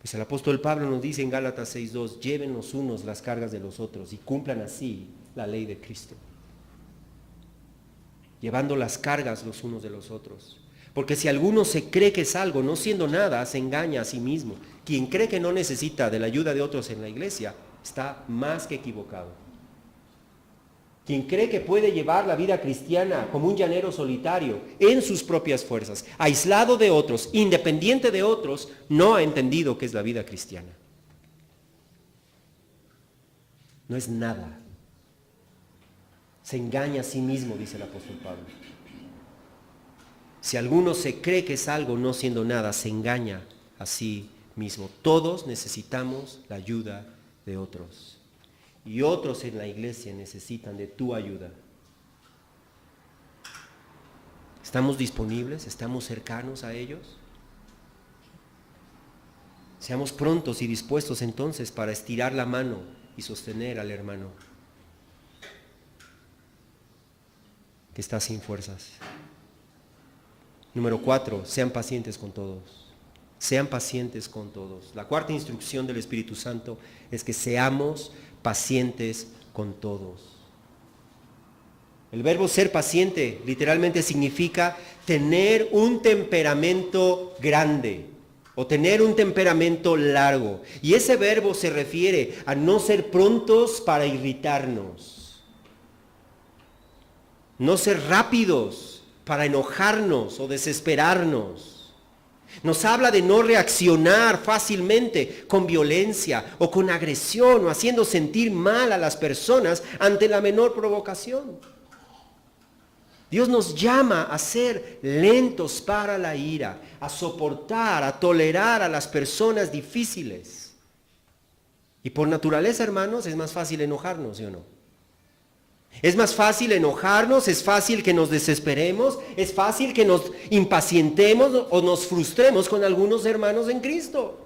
Pues el apóstol Pablo nos dice en Gálatas 6:2, lleven los unos las cargas de los otros y cumplan así la ley de Cristo. Llevando las cargas los unos de los otros. Porque si alguno se cree que es algo, no siendo nada, se engaña a sí mismo. Quien cree que no necesita de la ayuda de otros en la iglesia, está más que equivocado. Quien cree que puede llevar la vida cristiana como un llanero solitario, en sus propias fuerzas, aislado de otros, independiente de otros, no ha entendido qué es la vida cristiana. No es nada. Se engaña a sí mismo, dice el apóstol Pablo. Si alguno se cree que es algo, no siendo nada, se engaña a sí mismo. Todos necesitamos la ayuda de otros. Y otros en la iglesia necesitan de tu ayuda. ¿Estamos disponibles? ¿Estamos cercanos a ellos? Seamos prontos y dispuestos entonces para estirar la mano y sostener al hermano que está sin fuerzas. Número 4, sean pacientes con todos. Sean pacientes con todos. La cuarta instrucción del Espíritu Santo es que seamos pacientes con todos. El verbo ser paciente literalmente significa tener un temperamento grande o tener un temperamento largo. Y ese verbo se refiere a no ser prontos para irritarnos, no ser rápidos para enojarnos o desesperarnos. Nos habla de no reaccionar fácilmente con violencia o con agresión o haciendo sentir mal a las personas ante la menor provocación. Dios nos llama a ser lentos para la ira, a soportar, a tolerar a las personas difíciles. Y por naturaleza, hermanos, es más fácil enojarnos, ¿sí o no? Es más fácil enojarnos, es fácil que nos desesperemos, es fácil que nos impacientemos o nos frustremos con algunos hermanos en Cristo.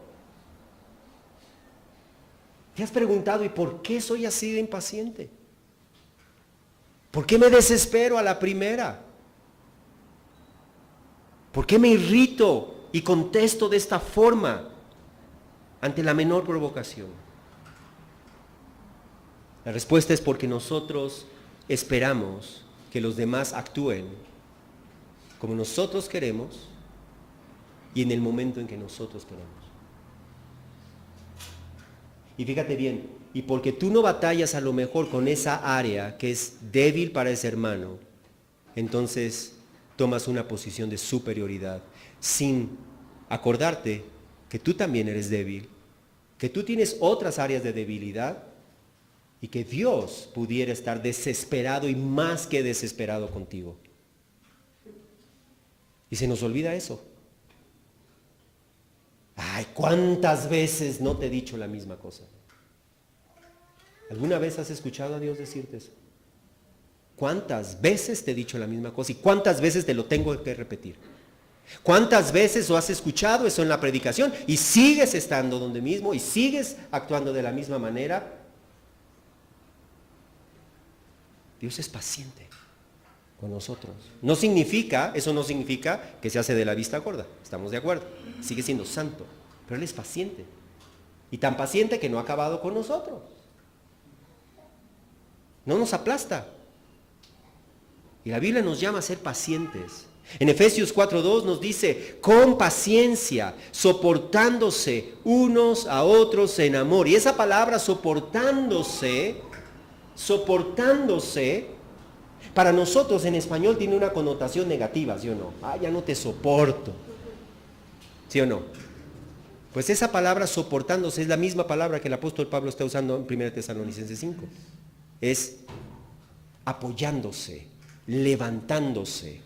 ¿Te has preguntado, ¿y por qué soy así de impaciente? ¿Por qué me desespero a la primera? ¿Por qué me irrito y contesto de esta forma ante la menor provocación? La respuesta es porque nosotros esperamos que los demás actúen como nosotros queremos y en el momento en que nosotros queremos. Y fíjate bien, y porque tú no batallas a lo mejor con esa área que es débil para ese hermano, entonces tomas una posición de superioridad sin acordarte que tú también eres débil, que tú tienes otras áreas de debilidad y que Dios pudiera estar desesperado y más que desesperado contigo. Y se nos olvida eso. Ay, ¿cuántas veces no te he dicho la misma cosa? ¿Alguna vez has escuchado a Dios decirte eso? ¿Cuántas veces te he dicho la misma cosa? ¿Y cuántas veces te lo tengo que repetir? ¿Cuántas veces lo has escuchado eso en la predicación y sigues estando donde mismo y sigues actuando de la misma manera? Dios es paciente con nosotros. Eso no significa que se hace de la vista gorda, estamos de acuerdo. Sigue siendo santo, pero Él es paciente. Y tan paciente que no ha acabado con nosotros. No nos aplasta. Y la Biblia nos llama a ser pacientes. En Efesios 4:2 nos dice, con paciencia, soportándose unos a otros en amor. Y esa palabra soportándose, para nosotros en español tiene una connotación negativa, ¿sí o no? Ya no te soporto, ¿sí o no? Pues esa palabra soportándose es la misma palabra que el apóstol Pablo está usando en 1 Tesalonicenses 5. Es apoyándose, levantándose,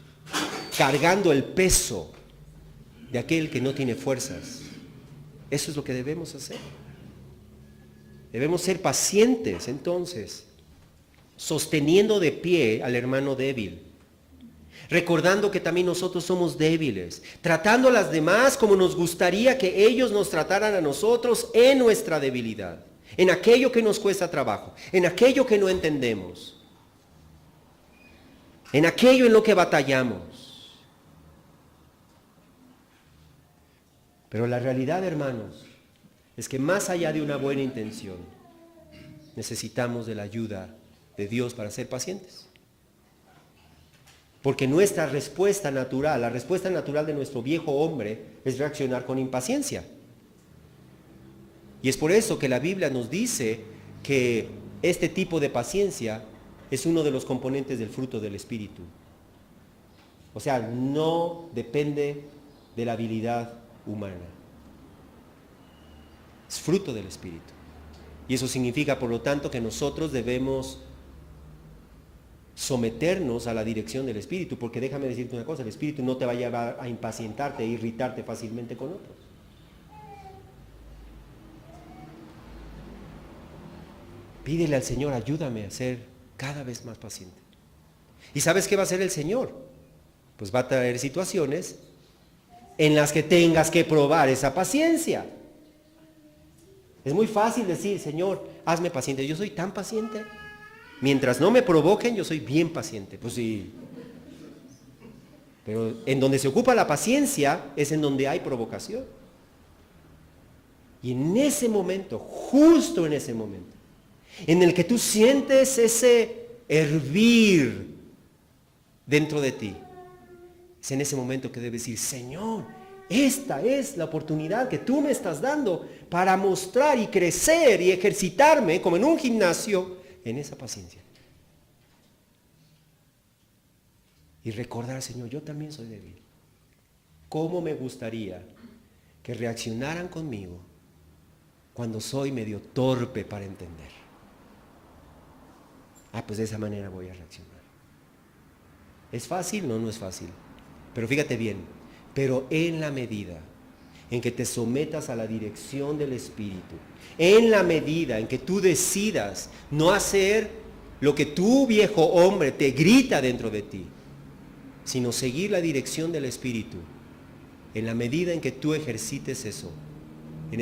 cargando el peso de aquel que no tiene fuerzas. Eso es lo que debemos hacer. Debemos ser pacientes, entonces, sosteniendo de pie al hermano débil, recordando que también nosotros somos débiles, tratando a las demás como nos gustaría que ellos nos trataran a nosotros en nuestra debilidad, en aquello que nos cuesta trabajo, en aquello que no entendemos, en aquello en lo que batallamos. Pero la realidad, hermanos, es que más allá de una buena intención, necesitamos de la ayuda de Dios para ser pacientes. Porque nuestra respuesta natural, la respuesta natural de nuestro viejo hombre es reaccionar con impaciencia. Y es por eso que la Biblia nos dice que este tipo de paciencia es uno de los componentes del fruto del Espíritu. O sea, no depende de la habilidad humana. Es fruto del Espíritu. Y eso significa, por lo tanto, que nosotros debemos someternos a la dirección del Espíritu, porque déjame decirte una cosa, el Espíritu no te va a llevar a impacientarte, a irritarte fácilmente con otros. Pídele al Señor, ayúdame a ser cada vez más paciente. ¿Y sabes qué va a hacer el Señor? Pues va a traer situaciones en las que tengas que probar esa paciencia. Es muy fácil decir, Señor, hazme paciente. Yo soy tan paciente. Mientras no me provoquen, yo soy bien paciente. Pues sí. Pero en donde se ocupa la paciencia es en donde hay provocación. Y en ese momento, justo en ese momento, en el que tú sientes ese hervir dentro de ti, es en ese momento que debes decir, Señor, esta es la oportunidad que tú me estás dando para mostrar y crecer y ejercitarme como en un gimnasio en esa paciencia. Y recordar, Señor, yo también soy débil. ¿Cómo me gustaría que reaccionaran conmigo cuando soy medio torpe para entender? Pues de esa manera voy a reaccionar. ¿Es fácil? No, no es fácil. Pero fíjate bien, pero en la medida en que te sometas a la dirección del Espíritu, en la medida en que tú decidas no hacer lo que tu viejo hombre te grita dentro de ti, sino seguir la dirección del Espíritu, en la medida en que tú ejercites eso, en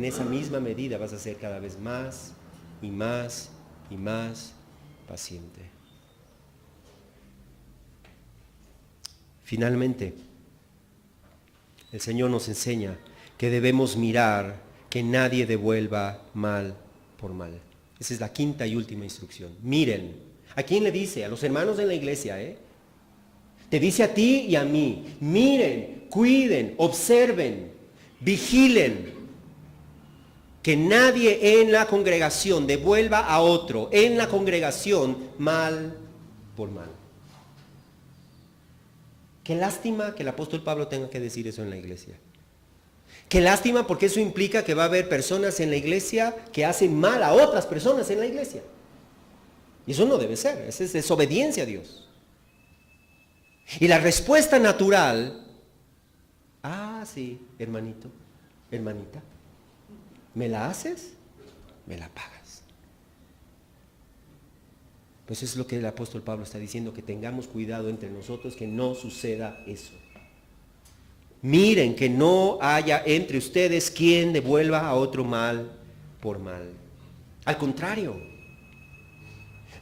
esa misma medida vas a ser cada vez más y más y más paciente. Finalmente, el Señor nos enseña que debemos mirar que nadie devuelva mal por mal. Esa es la quinta y última instrucción. Miren. ¿A quién le dice? A los hermanos en la iglesia, Te dice a ti y a mí. Miren, cuiden, observen, vigilen. Que nadie en la congregación devuelva a otro en la congregación mal por mal. Qué lástima que el apóstol Pablo tenga que decir eso en la iglesia. Qué lástima porque eso implica que va a haber personas en la iglesia que hacen mal a otras personas en la iglesia. Y eso no debe ser, esa es desobediencia a Dios. Y la respuesta natural, sí, hermanito, hermanita, ¿me la haces? Me la pagas. Pues eso es lo que el apóstol Pablo está diciendo, que tengamos cuidado entre nosotros, que no suceda eso. Miren que no haya entre ustedes quien devuelva a otro mal por mal. Al contrario,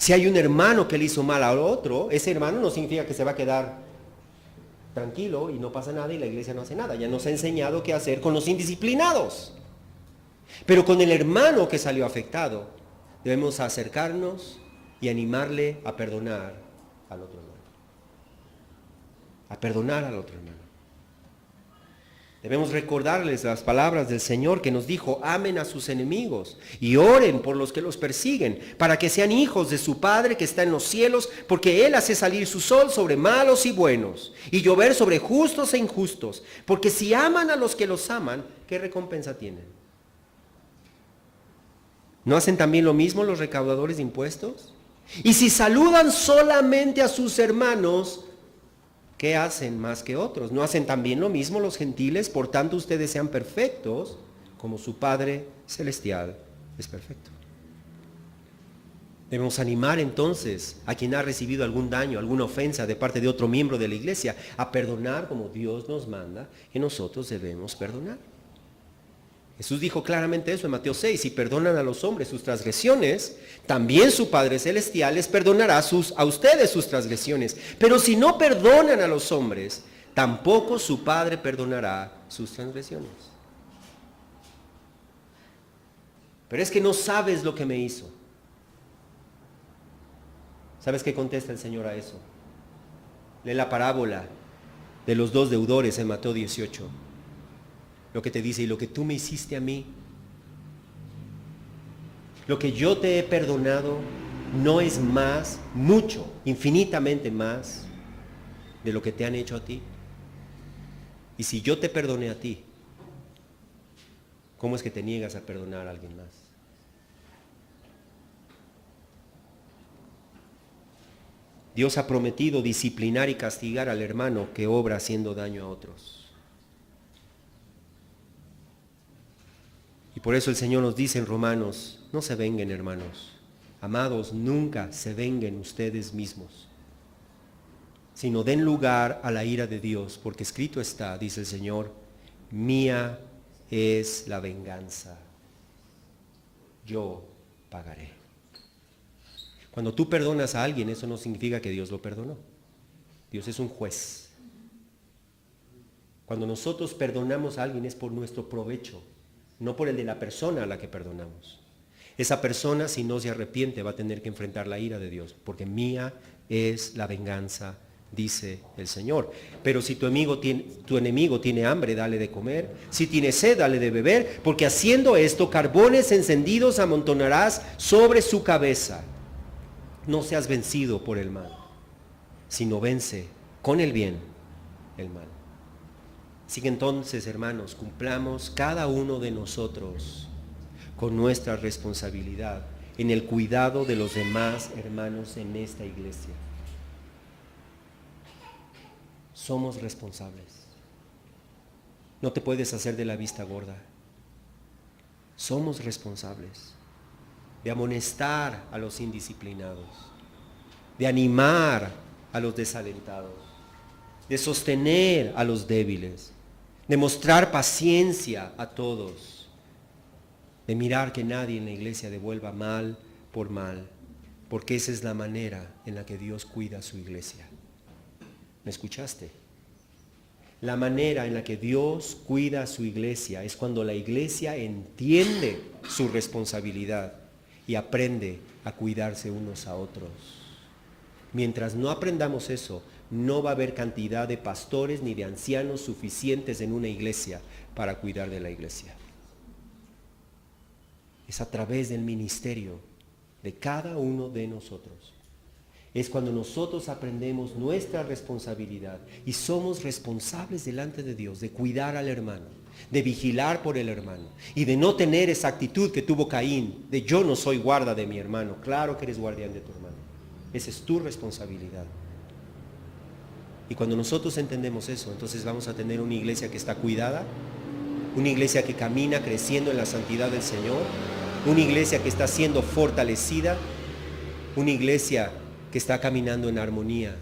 Si hay un hermano que le hizo mal al otro, ese hermano no significa que se va a quedar tranquilo y no pasa nada y la iglesia no hace nada. Ya nos ha enseñado qué hacer con los indisciplinados. Pero con el hermano que salió afectado, debemos acercarnos y animarle a perdonar al otro hermano. A perdonar al otro hermano. Debemos recordarles las palabras del Señor que nos dijo: amen a sus enemigos y oren por los que los persiguen, para que sean hijos de su Padre que está en los cielos, porque Él hace salir su sol sobre malos y buenos, y llover sobre justos e injustos, porque si aman a los que los aman, ¿qué recompensa tienen? ¿No hacen también lo mismo los recaudadores de impuestos? Y si saludan solamente a sus hermanos, ¿qué hacen más que otros? ¿No hacen también lo mismo los gentiles? Por tanto, ustedes sean perfectos, como su Padre Celestial es perfecto. Debemos animar entonces a quien ha recibido algún daño, alguna ofensa de parte de otro miembro de la iglesia, a perdonar como Dios nos manda que nosotros debemos perdonar. Jesús dijo claramente eso en Mateo 6: si perdonan a los hombres sus transgresiones, también su Padre Celestial les perdonará a ustedes sus transgresiones. Pero si no perdonan a los hombres, tampoco su Padre perdonará sus transgresiones. Pero es que no sabes lo que me hizo. ¿Sabes qué contesta el Señor a eso? Lee la parábola de los dos deudores en Mateo 18. Lo que te dice: y lo que tú me hiciste a mí, lo que yo te he perdonado, no es más, mucho, infinitamente más de lo que te han hecho a ti. Y si yo te perdoné a ti, ¿cómo es que te niegas a perdonar a alguien más? Dios ha prometido disciplinar y castigar al hermano que obra haciendo daño a otros. Y por eso el Señor nos dice en Romanos: no se venguen, hermanos. Amados, nunca se venguen ustedes mismos, sino den lugar a la ira de Dios, porque escrito está, dice el Señor: mía es la venganza, yo pagaré. Cuando tú perdonas a alguien, eso no significa que Dios lo perdonó. Dios es un juez. Cuando nosotros perdonamos a alguien es por nuestro provecho, no por el de la persona a la que perdonamos. Esa persona, si no se arrepiente, va a tener que enfrentar la ira de Dios, porque mía es la venganza, dice el Señor. Pero si tu enemigo tiene hambre, dale de comer. Si tiene sed, dale de beber, porque haciendo esto, carbones encendidos amontonarás sobre su cabeza. No seas vencido por el mal, sino vence con el bien el mal. Así que entonces, hermanos, cumplamos cada uno de nosotros con nuestra responsabilidad en el cuidado de los demás hermanos en esta iglesia. Somos responsables. No te puedes hacer de la vista gorda. Somos responsables de amonestar a los indisciplinados, de animar a los desalentados, de sostener a los débiles, de mostrar paciencia a todos, de mirar que nadie en la iglesia devuelva mal por mal, porque esa es la manera en la que Dios cuida a su iglesia. ¿Me escuchaste? La manera en la que Dios cuida a su iglesia es cuando la iglesia entiende su responsabilidad y aprende a cuidarse unos a otros. Mientras no aprendamos eso, no va a haber cantidad de pastores ni de ancianos suficientes en una iglesia para cuidar de la iglesia. Es a través del ministerio de cada uno de nosotros. Es cuando nosotros aprendemos nuestra responsabilidad y somos responsables delante de Dios de cuidar al hermano, de vigilar por el hermano y de no tener esa actitud que tuvo Caín, de yo no soy guarda de mi hermano. Claro que eres guardián de tu hermano. Esa es tu responsabilidad. Y cuando nosotros entendemos eso, entonces vamos a tener una iglesia que está cuidada, una iglesia que camina creciendo en la santidad del Señor, una iglesia que está siendo fortalecida, una iglesia que está caminando en armonía,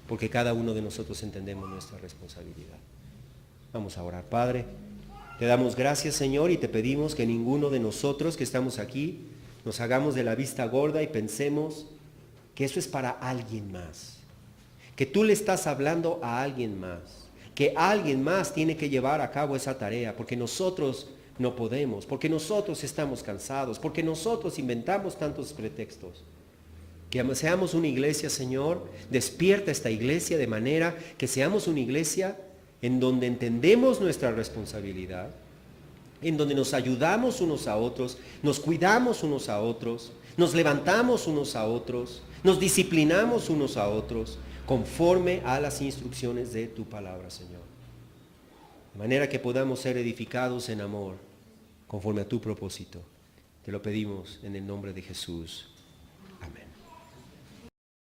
porque cada uno de nosotros entendemos nuestra responsabilidad. Vamos a orar. Padre, te damos gracias, Señor, y te pedimos que ninguno de nosotros que estamos aquí nos hagamos de la vista gorda y pensemos que eso es para alguien más, que tú le estás hablando a alguien más, que alguien más tiene que llevar a cabo esa tarea, porque nosotros no podemos, porque nosotros estamos cansados, porque nosotros inventamos tantos pretextos. Que seamos una iglesia, Señor, despierta esta iglesia de manera que seamos una iglesia en donde entendemos nuestra responsabilidad, en donde nos ayudamos unos a otros, nos cuidamos unos a otros, nos levantamos unos a otros, nos disciplinamos unos a otros, conforme a las instrucciones de tu palabra, Señor. De manera que podamos ser edificados en amor, conforme a tu propósito. Te lo pedimos en el nombre de Jesús.